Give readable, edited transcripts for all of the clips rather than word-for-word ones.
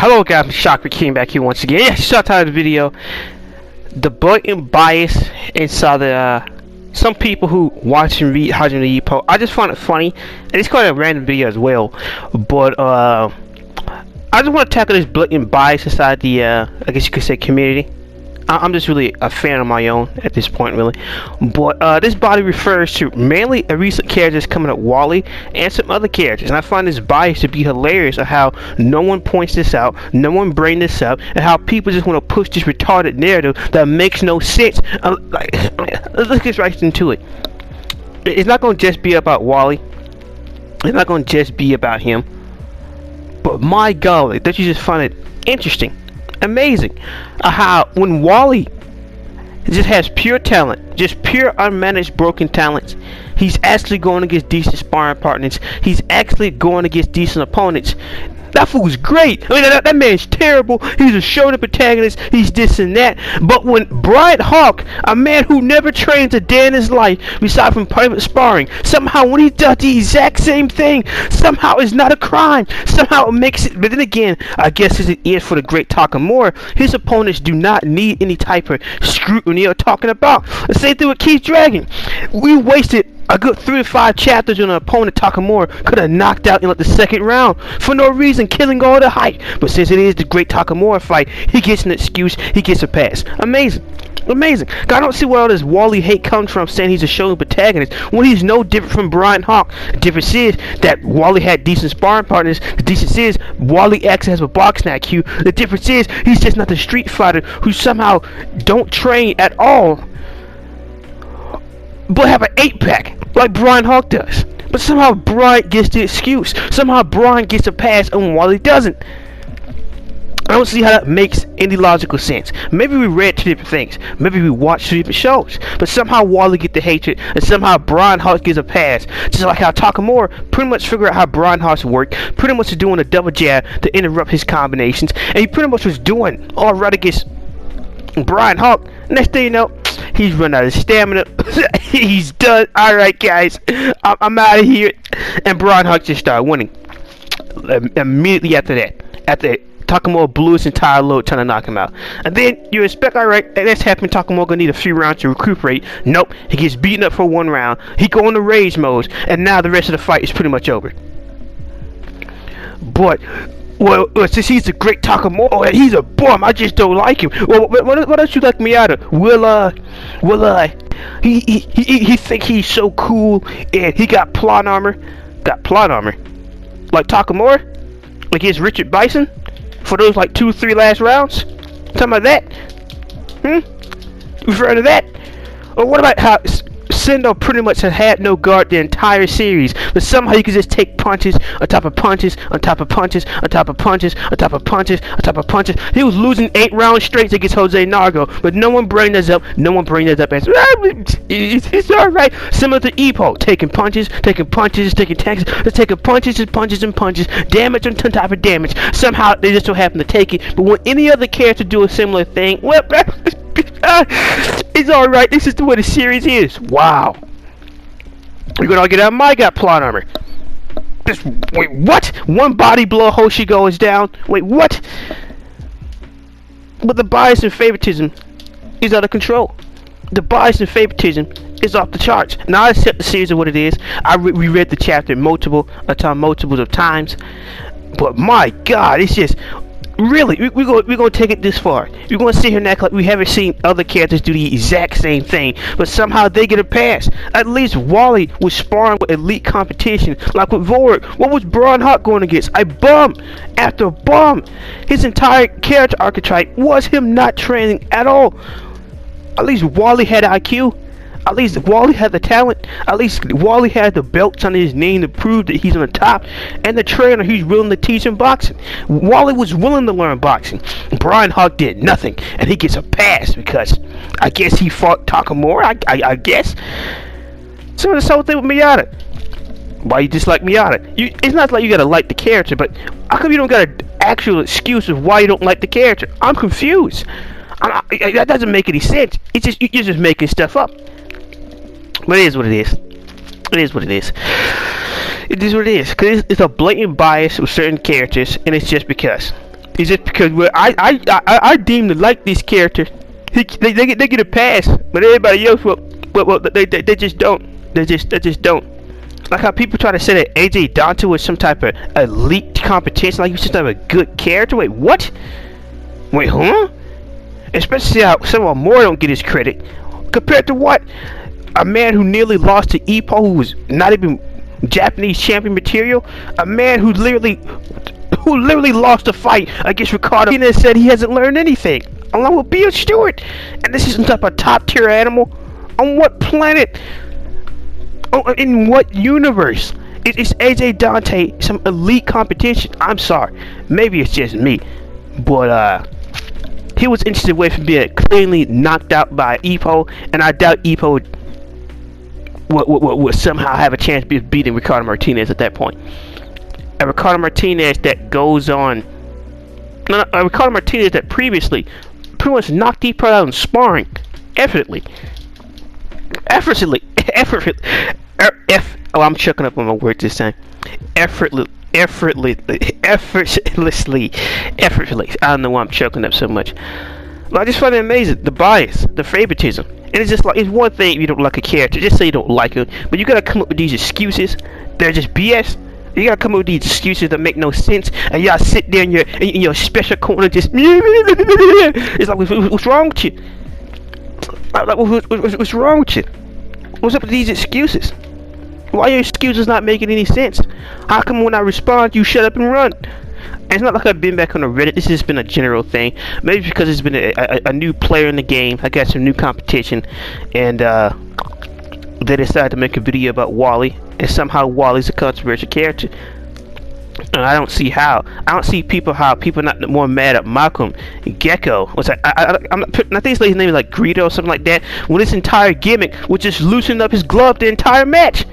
Hello guys, I'm Shocker came back here once again. Yeah, short time of the video. The blatant bias inside the some people who watch and read Hajime Ippo. I just find it funny, and it's quite a random video as well. But I just want to tackle this blatant bias inside the I guess you could say community. I'm just really a fan of my own at this point, really. But this body refers to mainly a recent characters coming up, Wally, and some other characters. And I find this bias to be hilarious of how no one points this out, no one brings this up, and how people just want to push this retarded narrative that makes no sense. Let's get right into it. It's not going to just be about Wally. It's not going to just be about him. But my golly, don't you just find it interesting? Amazing how when Wally just has pure talent, just pure unmanaged broken talents, he's actually going against decent sparring partners, he's actually going against decent opponents. That fool's great. I mean, that man's terrible. He's a shoulder protagonist. He's this and that. But when Brian Hawk, a man who never trains a day in his life, besides from private sparring, somehow when he does the exact same thing, somehow it's not a crime. Somehow it makes it. But then again, I guess it is for the great Takamura. His opponents do not need any type of scrutiny or talking about. The same thing with Keith Dragon. We wasted a good 3 to 5 chapters on an opponent Takamura could have knocked out in like the second round for no reason, killing all the hype. But since it is the great Takamura fight, he gets an excuse, he gets a pass. Amazing. Amazing. I don't see where all this Wally hate comes from, saying he's a showing protagonist when he's no different from Brian Hawk. The difference is that Wally had decent sparring partners. The difference is Wally actually has a boxing IQ. The difference is he's just not the street fighter who somehow don't train at all, but have an 8-pack like Brian Hawk does. But somehow Brian gets the excuse. Somehow Brian gets a pass and Wally doesn't. I don't see how that makes any logical sense. Maybe we read 2 different things. Maybe we watched 2 different shows. But somehow Wally gets the hatred, and somehow Brian Hawk gets a pass. Just like how Takamura pretty much figured out how Brian Hawk worked. Pretty much was doing a double jab to interrupt his combinations. And he pretty much was doing all right against Brian Hawk. Next thing you know, he's run out of stamina. He's done. Alright guys, I'm out of here. And Brian Hawk just started winning immediately after that. After Takamura blew his entire load trying to knock him out. And then you expect, alright, that's happening, Takamura gonna need a few rounds to recuperate. Nope, he gets beaten up for 1 round. He go into rage mode, and now the rest of the fight is pretty much over. But well, since he's a great Takamura, he's a bum. I just don't like him. Well, what don't you like Miata? He think he's so cool, and he got plot armor. Got plot armor, like Takamura, like his Richard Bison, for those like 2-3 last rounds. Talking about that? Referring to that? Or what about how Sendo pretty much has had no guard the entire series, but somehow you can just take punches on top of punches on top of punches on top of punches on top of punches on top of punches. He was losing 8 rounds straight against Jose Nargo, but no one brings that up. No one brings that up as it's alright. Similar to Ippo, taking punches, taking tanks, just taking punches and punches and punches, damage on top of damage. Somehow they just don't happen to take it. But when any other character do a similar thing, well, it's alright. This is the way the series is. Wow. You're gonna get out. My got plot armor. Wait, what? 1 body blow, Hoshi goes down. Wait, what? But the bias and favoritism is out of control. The bias and favoritism is off the charts. Now I accept the series of what it is. I reread the chapter multiples of times. But my God, it's just. Really, we're gonna take it this far. We're gonna sit here and act like we haven't seen other characters do the exact same thing, but somehow they get a pass. At least Wally was sparring with elite competition, like with Vork. What was Brian Hawk going against? A bum after bum. His entire character archetype was him not training at all. At least Wally had IQ. At least Wally had the talent. At least Wally had the belts on his name to prove that he's on the top. And the trainer, he's willing to teach him boxing. Wally was willing to learn boxing. Brian Hawk did nothing. And he gets a pass because I guess he fought Takamura. I guess. So the same thing with Miata. Why you dislike Miata? It's not like you gotta like the character, but how come you don't got an actual excuse of why you don't like the character? I'm confused. That doesn't make any sense. It's just you're just making stuff up. But it is what it is. It is what it is. It is what it is. Because it's a blatant bias with certain characters, and it's just because. It's just because I deem to like this character. They get a pass, but everybody else, well, they just don't. They just don't. Like how people try to say that AJ Dante was some type of elite competition, like he was some type of good character. Wait, what? Wait, huh? Especially how someone more don't get his credit compared to what? A man who nearly lost to Ippo, who was not even Japanese champion material. A man who literally lost a fight against Ricardo and said he hasn't learned anything, along with Bill Stewart. And this is some type of top tier animal. On what planet? Oh, in what universe? It's AJ Dante some elite competition? I'm sorry, maybe it's just me, but he was inches away from being cleanly knocked out by Ippo, and I doubt Ippo would somehow have a chance of beating Ricardo Martinez at that point. A Ricardo Martinez that goes on, a Ricardo Martinez that previously pretty much knocked Ippo out in sparring, effortlessly. Oh, I'm chucking up on my words this time. Effortlessly. I don't know why I'm choking up so much. But I just find it amazing. The bias, the favoritism. And it's just like, it's one thing if you don't like a character, just say you don't like him. But you gotta come up with these excuses. They're just BS. You gotta come up with these excuses that make no sense. And y'all sit there in your special corner just... It's like, what's wrong with you? Like, what's wrong with you? What's up with these excuses? Why are your excuses not making any sense? How come when I respond, you shut up and run? And it's not like I've been back on the Reddit. This has been a general thing. Maybe because it's been a new player in the game. I got some new competition. And they decided to make a video about Wally. And somehow Wally's a controversial character. And I don't see how. I don't see how people not more mad at Malcolm Gecko. What's that? I think his name is like Greedo or something like that. When his entire gimmick was just loosening up his glove the entire match.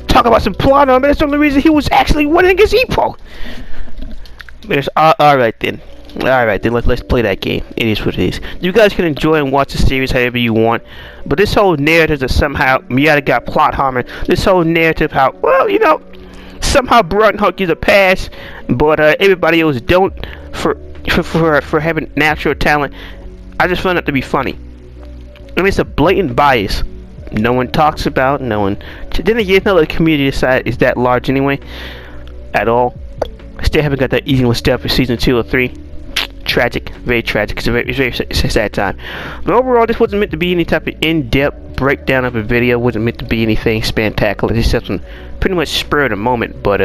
Talk about some plot on him. That's the only reason he was actually winning against Ippo. But alright then. Alright then, let's play that game. It is what it is. You guys can enjoy and watch the series however you want. But this whole narrative that somehow Miyata got plot harming. This whole narrative how, well, you know, somehow Brian Hunt gets a pass, but everybody else don't for having natural talent. I just found it to be funny. I mean, it's a blatant bias. No one talks about. No one. Then again, not the community side is that large anyway, at all. I still haven't got that easy one step for season 2 or 3. Tragic, very tragic. It's a very sad time. But overall, this wasn't meant to be any type of in-depth breakdown of a video. It wasn't meant to be anything spectacular. It's just something pretty much spur of the moment. But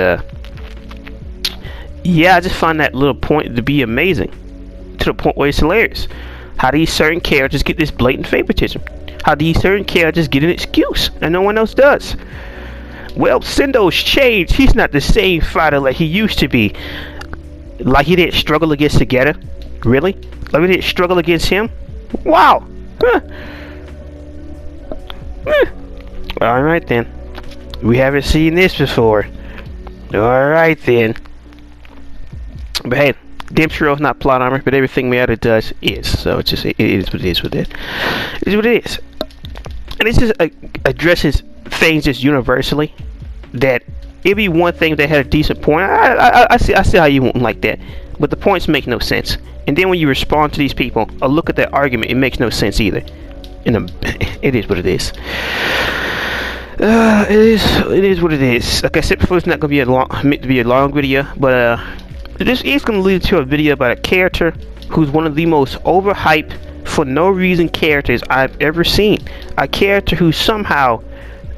yeah, I just find that little point to be amazing, to the point where it's hilarious. How these certain characters get this blatant favoritism? How these certain characters get an excuse and no one else does? Well, Sendo's changed. He's not the same fighter like he used to be. Like he didn't struggle against Sagetta? Really? Like we didn't struggle against him? Wow! Huh. Alright then. We haven't seen this before. Alright then. But hey, Dempstro's not plot armor, but everything Miyata does is. So it's just, it is what it is with it. It is what it is. And this just addresses things just universally. That it'd be one thing if they had a decent point. I see how you won't like that. But the points make no sense. And then when you respond to these people or look at their argument, it makes no sense either. It is what it is. It is what it is. Like I said before, it's not gonna be meant to be a long video, but this is gonna lead to a video about a character who's one of the most overhyped for no reason characters I've ever seen. A character who somehow,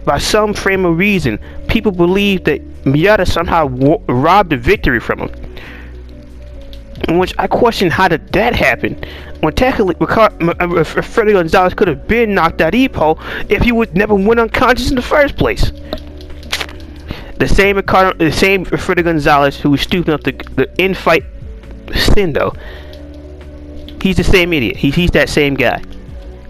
by some frame of reason, people believe that Miyata somehow robbed the victory from him. In which I question, how did that happen? When technically Freddy Gonzalez could have been knocked out Ippo if he would never went unconscious in the first place. The same Freddy Gonzalez who was stupid enough to in-fight Sendo. He's the same idiot. He's that same guy.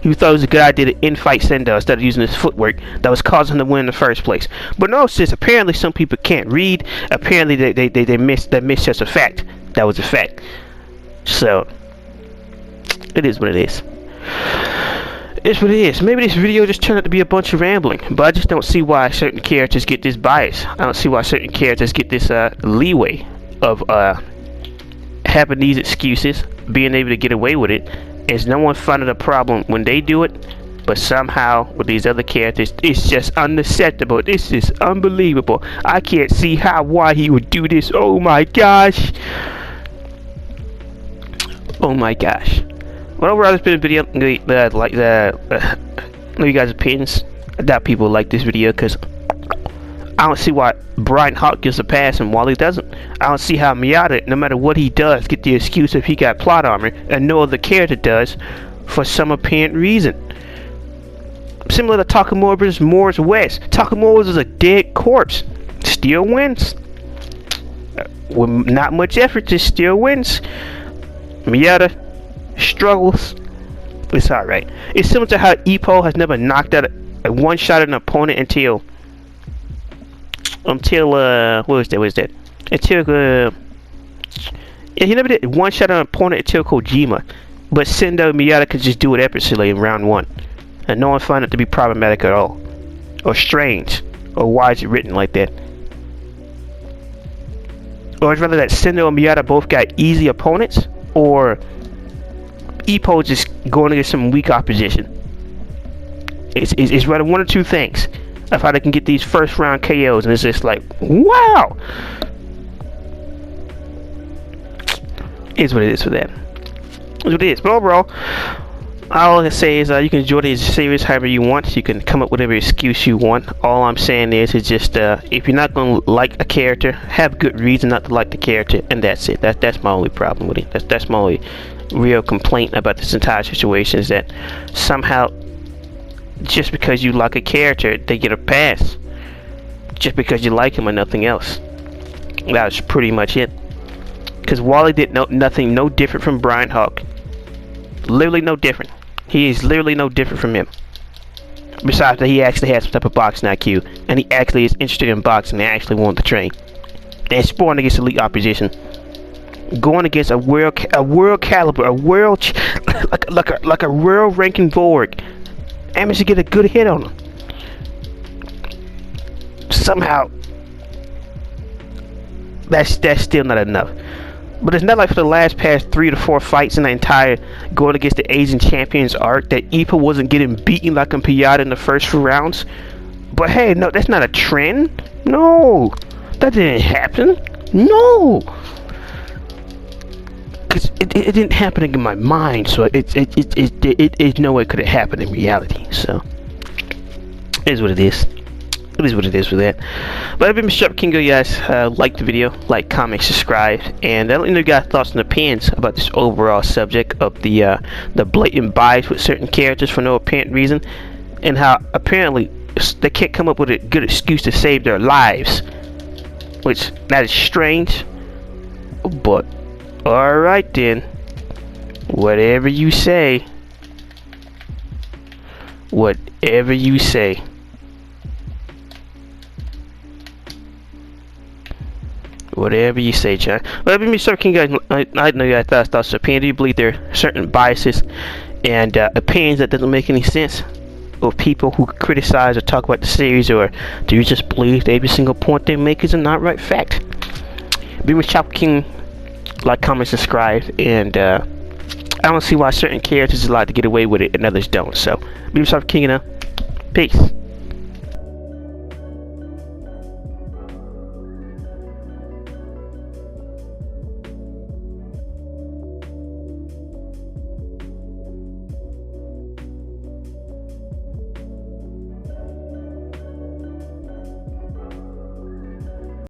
He thought it was a good idea to in-fight Sendo instead of using his footwork that was causing him to win in the first place. But no, sis, apparently some people can't read. Apparently they missed just a fact. That was a fact. So, it is what it is. It's what it is. Maybe this video just turned out to be a bunch of rambling, but I just don't see why certain characters get this bias. I don't see why certain characters get this leeway of having these excuses, being able to get away with it, is no one finding a problem when they do it, but somehow with these other characters, it's just unacceptable. This is unbelievable. I can't see why he would do this. Oh my gosh. Oh my gosh. Well, overall, it's been a video. Know you guys' opinions. I doubt people like this video because I don't see why Brian Hawk gets a pass and Wally doesn't. I don't see how Miyata, no matter what he does, get the excuse if he got plot armor and no other character does for some apparent reason. Similar to Takamura vs. Morris West. Takamura was a dead corpse. Still wins. With not much effort, just still wins. Miyata struggles. It's alright. It's similar to how Ippo has never knocked out a one-shot an opponent until yeah, he never did one-shot an opponent until Kojima. But Sendo Miyata could just do it effortlessly in round 1. And no one found it to be problematic at all. Or strange. Or why is it written like that? Or it's rather that Sendo and Miyata both got easy opponents, or Ippo just going against some weak opposition. It's rather one or two things of how they can get these first round KOs, and it's just like, wow! Is what it is for that. Is what it is. But overall, all I can say is you can enjoy this series however you want. You can come up with whatever excuse you want. All I'm saying is just if you're not going to like a character, have good reason not to like the character, and that's it. That's my only problem with it. That's my only real complaint about this entire situation, is that somehow just because you like a character, they get a pass. Just because you like him or nothing else. That's pretty much it. Because Wally did nothing no different from Brian Hawk. Literally no different. He is literally no different from him. Besides that, he actually has some type of boxing IQ, and he actually is interested in boxing and actually wanted to train. And sparring against elite opposition, going against a world caliber, a world like a world ranking Borg, and managed to get a good hit on him. Somehow, that's still not enough. But it's not like for the past 3 to 4 fights in the entire going against the Asian champions arc that Ippo wasn't getting beaten like in Piata in the first few rounds. But hey, no, that's not a trend. No, that didn't happen. No, because it didn't happen in my mind. So it no way could it happen in reality. So it is what it is. It is what it is for that. But I've been Mr. Kingo, guys. Like the video, like, comment, subscribe, and let me know your guys' thoughts and opinions about this overall subject of the blatant bias with certain characters for no apparent reason, and how apparently they can't come up with a good excuse to save their lives, which that is strange. But all right then, whatever you say, whatever you say. Whatever you say, John. Well, let me start, guys. I know you guys thoughts. Opinion. Do you believe there are certain biases and opinions that doesn't make any sense, or people who criticize or talk about the series, or do you just believe that every single point they make is a not right fact? Be with Chopper King. Like, comment, subscribe, and I don't see why certain characters are allowed to get away with it and others don't. So, be with Chopper King now. Peace.